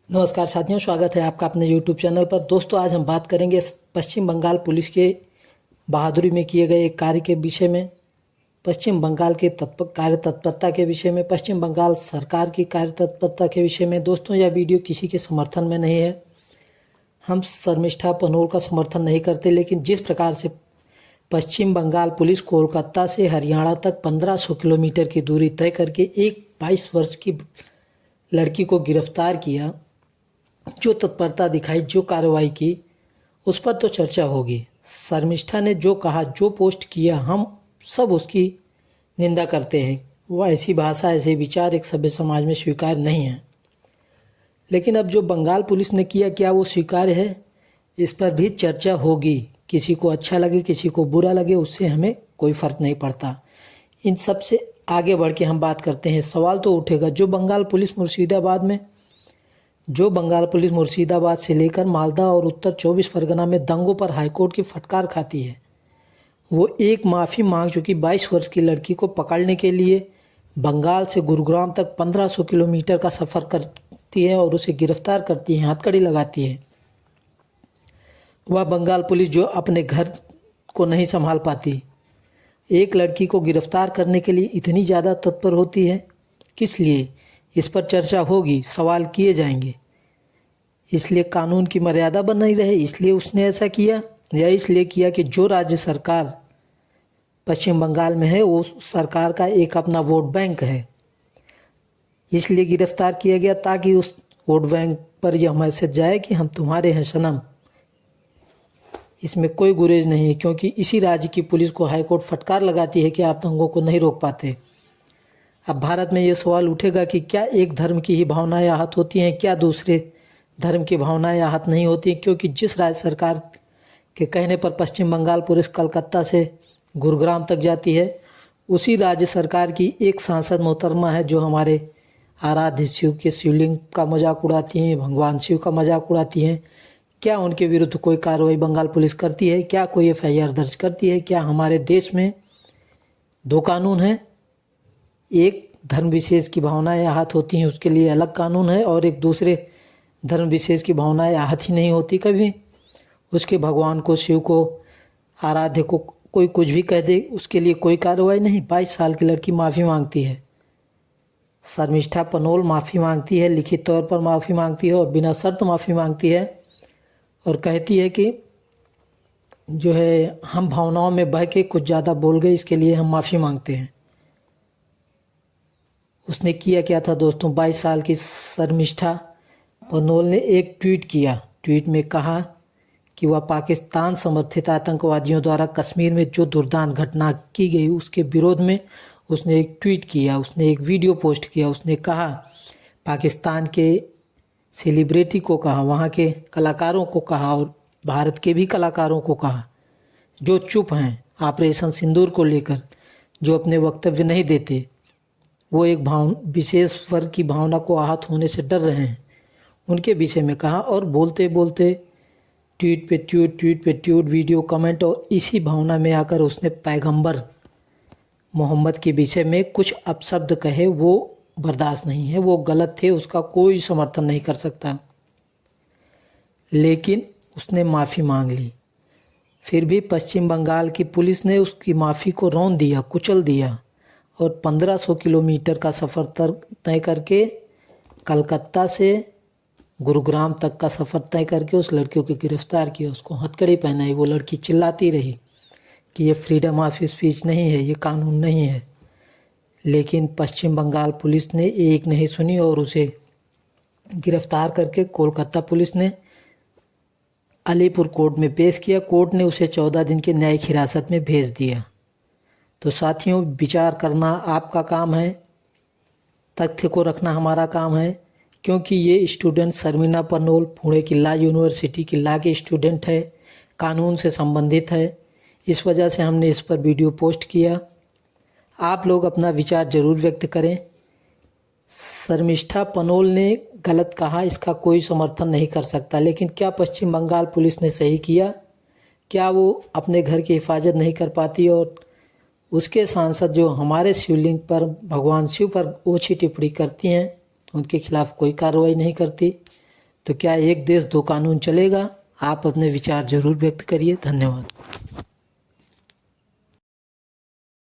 नमस्कार साथियों, स्वागत है आपका अपने YouTube चैनल पर। दोस्तों, आज हम बात करेंगे पश्चिम बंगाल पुलिस के बहादुरी में किए गए एक कार्य के विषय में, पश्चिम बंगाल के कार्य तत्परता के विषय में, पश्चिम बंगाल सरकार की कार्य तत्परता के विषय में। दोस्तों, यह वीडियो किसी के समर्थन में नहीं है। हम शर्मिष्ठा पनोल का समर्थन नहीं करते, लेकिन जिस प्रकार से पश्चिम बंगाल पुलिस कोलकाता से हरियाणा तक 1500 किलोमीटर की दूरी तय करके एक 22 वर्ष की लड़की को गिरफ्तार किया, जो तत्परता दिखाई, जो कार्रवाई की, उस पर तो चर्चा होगी। शर्मिष्ठा ने जो कहा, जो पोस्ट किया, हम सब उसकी निंदा करते हैं। वह ऐसी भाषा, ऐसे विचार एक सभ्य समाज में स्वीकार्य नहीं है। लेकिन अब जो बंगाल पुलिस ने किया, क्या वो स्वीकार्य है? इस पर भी चर्चा होगी। किसी को अच्छा लगे, किसी को बुरा लगे, उससे हमें कोई फ़र्क नहीं पड़ता। इन सब से आगे बढ़ के हम बात करते हैं। सवाल तो उठेगा, जो बंगाल पुलिस मुर्शिदाबाद से लेकर मालदा और उत्तर 24 परगना में दंगों पर हाईकोर्ट की फटकार खाती है, वो एक माफ़ी मांग चुकी 22 वर्ष की लड़की को पकड़ने के लिए बंगाल से गुरुग्राम तक 1500 किलोमीटर का सफ़र करती है और उसे गिरफ्तार करती है, हथकड़ी लगाती है। वह बंगाल पुलिस जो अपने घर को नहीं संभाल पाती, एक लड़की को गिरफ्तार करने के लिए इतनी ज़्यादा तत्पर होती है, किस लिए? इस पर चर्चा होगी, सवाल किए जाएंगे। इसलिए कानून की मर्यादा बनाई रहे, इसलिए उसने ऐसा किया, या इसलिए किया कि जो राज्य सरकार पश्चिम बंगाल में है, वो सरकार का एक अपना वोट बैंक है, इसलिए गिरफ्तार किया गया, ताकि उस वोट बैंक पर यह मैसेज जाए कि हम तुम्हारे हैं सनम। इसमें कोई गुरेज नहीं है, क्योंकि इसी राज्य की पुलिस को हाईकोर्ट फटकार लगाती है कि आप दंगों को नहीं रोक पाते। अब भारत में ये सवाल उठेगा कि क्या एक धर्म की ही भावनाएं आहत होती हैं, क्या दूसरे धर्म की भावनाएं आहत नहीं होती? क्योंकि जिस राज्य सरकार के कहने पर पश्चिम बंगाल पुलिस कलकत्ता से गुरुग्राम तक जाती है, उसी राज्य सरकार की एक सांसद मोहतरमा है जो हमारे आराध्य शिव के शिवलिंग का मजाक उड़ाती हैं, भगवान शिव का मजाक उड़ाती हैं। क्या उनके विरुद्ध कोई कार्रवाई बंगाल पुलिस करती है? क्या कोई FIR दर्ज करती है? क्या हमारे देश में दो कानून हैं? एक धर्म विशेष की भावनाएं आहत होती हैं, उसके लिए अलग कानून है, और एक दूसरे धर्म विशेष की भावनाएं आहत ही नहीं होती कभी। उसके भगवान को, शिव को, आराध्य को कोई कुछ भी कह दे, उसके लिए कोई कार्रवाई नहीं। 22 साल की लड़की माफ़ी मांगती है, शर्मिष्ठा पनोल माफ़ी मांगती है, लिखित तौर पर माफ़ी मांगती है और बिना शर्त माफ़ी मांगती है, और कहती है कि जो है, हम भावनाओं में बह के कुछ ज़्यादा बोल गए, इसके लिए हम माफ़ी मांगते हैं। उसने किया क्या था दोस्तों? 22 साल की शर्मिष्ठा पनोल ने एक ट्वीट किया। ट्वीट में कहा कि वह पाकिस्तान समर्थित आतंकवादियों द्वारा कश्मीर में जो दुर्दांत घटना की गई, उसके विरोध में उसने एक ट्वीट किया, उसने एक वीडियो पोस्ट किया। उसने कहा, पाकिस्तान के सेलिब्रिटी को कहा, वहाँ के कलाकारों को कहा, और भारत के भी कलाकारों को कहा, जो चुप हैं ऑपरेशन सिंदूर को लेकर, जो अपने वक्तव्य नहीं देते, वो एक विशेष वर्ग की भावना को आहत होने से डर रहे हैं, उनके विषय में कहा। और बोलते बोलते ट्वीट पे ट्वीट, वीडियो, कमेंट, और इसी भावना में आकर उसने पैगंबर मोहम्मद के विषय में कुछ अपशब्द कहे। वो बर्दाश्त नहीं है, वो गलत थे, उसका कोई समर्थन नहीं कर सकता। लेकिन उसने माफ़ी मांग ली। फिर भी पश्चिम बंगाल की पुलिस ने उसकी माफ़ी को रौंद दिया, कुचल दिया, और 1500 किलोमीटर का सफ़र तय करके, कलकत्ता से गुरुग्राम तक का सफ़र तय करके उस लड़की को गिरफ्तार किया, उसको हथकड़ी पहनाई। वो लड़की चिल्लाती रही कि ये फ्रीडम ऑफ स्पीच नहीं है, ये कानून नहीं है। लेकिन पश्चिम बंगाल पुलिस ने एक नहीं सुनी और उसे गिरफ्तार करके कोलकाता पुलिस ने अलीपुर कोर्ट में पेश किया। कोर्ट ने उसे 14 दिन की न्यायिक हिरासत में भेज दिया। तो साथियों, विचार करना आपका काम है, तथ्य को रखना हमारा काम है, क्योंकि ये स्टूडेंट शर्मिष्ठा पनोल पुणे की लॉ यूनिवर्सिटी की लॉ की स्टूडेंट है, कानून से संबंधित है। इस वजह से हमने इस पर वीडियो पोस्ट किया। आप लोग अपना विचार ज़रूर व्यक्त करें। शर्मिष्ठा पनोल ने गलत कहा, इसका कोई समर्थन नहीं कर सकता, लेकिन क्या पश्चिम बंगाल पुलिस ने सही किया? क्या वो अपने घर की हिफाजत नहीं कर पाती और उसके सांसद जो हमारे शिवलिंग पर, भगवान शिव पर ओछी टिप्पणी करती हैं, उनके खिलाफ कोई कार्रवाई नहीं करती? तो क्या एक देश दो कानून चलेगा? आप अपने विचार जरूर व्यक्त करिए। धन्यवाद।